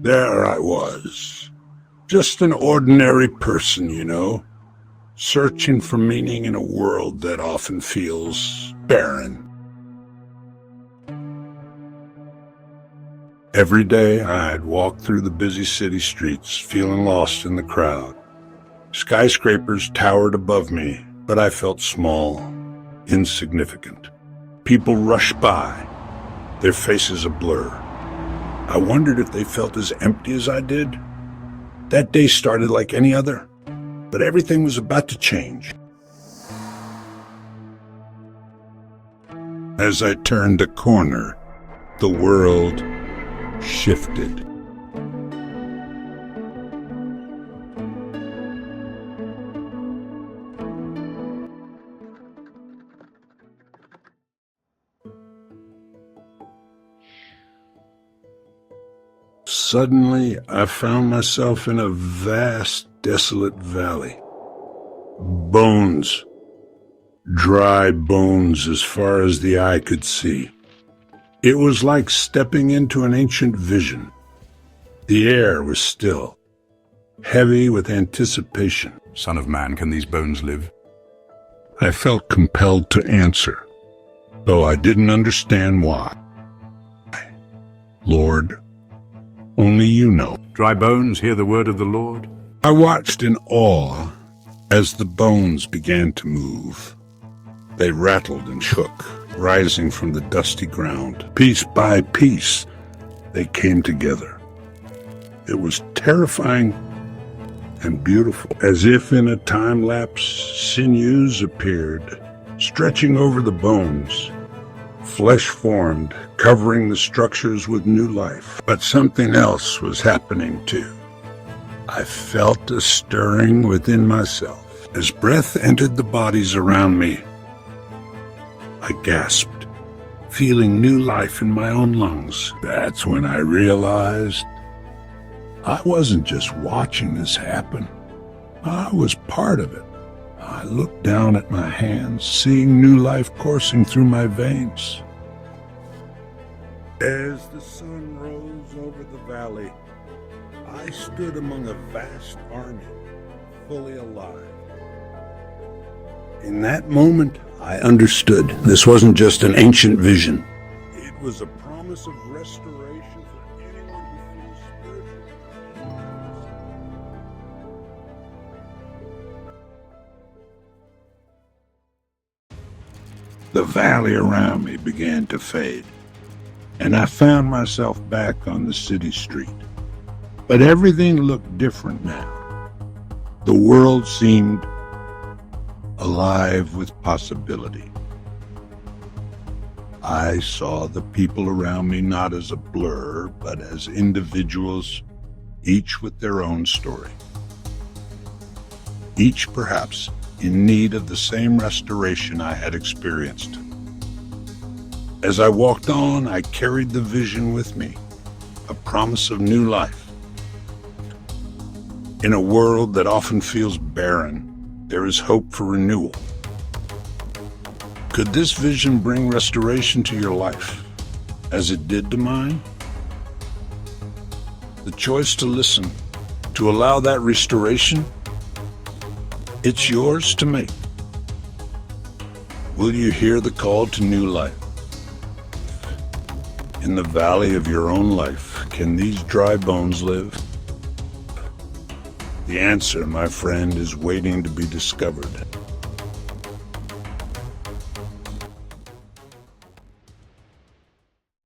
There I was, just an ordinary person, searching for meaning in a world that often feels barren. Every day I'd walk through the busy city streets, feeling lost in the crowd. Skyscrapers towered above me, but I felt small, insignificant. People rushed by, their faces a blur. I wondered if they felt as empty as I did. That day started like any other, but everything was about to change. As I turned a corner, the world shifted. Suddenly, I found myself in a vast, desolate valley. Bones. Dry bones as far as the eye could see. It was like stepping into an ancient vision. The air was still, heavy with anticipation. Son of man, can these bones live? I felt compelled to answer, though I didn't understand why. Lord, only you know. Dry bones, hear the word of the Lord. I watched in awe as the bones began to move. They rattled and shook, rising from the dusty ground. Piece by piece, they came together. It was terrifying and beautiful. As if in a time lapse, sinews appeared, stretching over the bones. Flesh formed, covering the structures with new life. But something else was happening too. I felt a stirring within myself. As breath entered the bodies around me, I gasped, feeling new life in my own lungs. That's when I realized I wasn't just watching this happen. I was part of it. I looked down at my hands, seeing new life coursing through my veins. As the sun rose over the valley, I stood among a vast army, fully alive. In that moment, I understood this wasn't just an ancient vision. It was a promise of restoration for anyone who feels spiritual. The valley around me began to fade, and I found myself back on the city street. But everything looked different now. The world seemed alive with possibility. I saw the people around me not as a blur, but as individuals, each with their own story. Each perhaps in need of the same restoration I had experienced. As I walked on, I carried the vision with me, a promise of new life. In a world that often feels barren, there is hope for renewal. Could this vision bring restoration to your life, as it did to mine? The choice to listen, to allow that restoration, it's yours to make. Will you hear the call to new life? In the valley of your own life, can these dry bones live? The answer, my friend, is waiting to be discovered.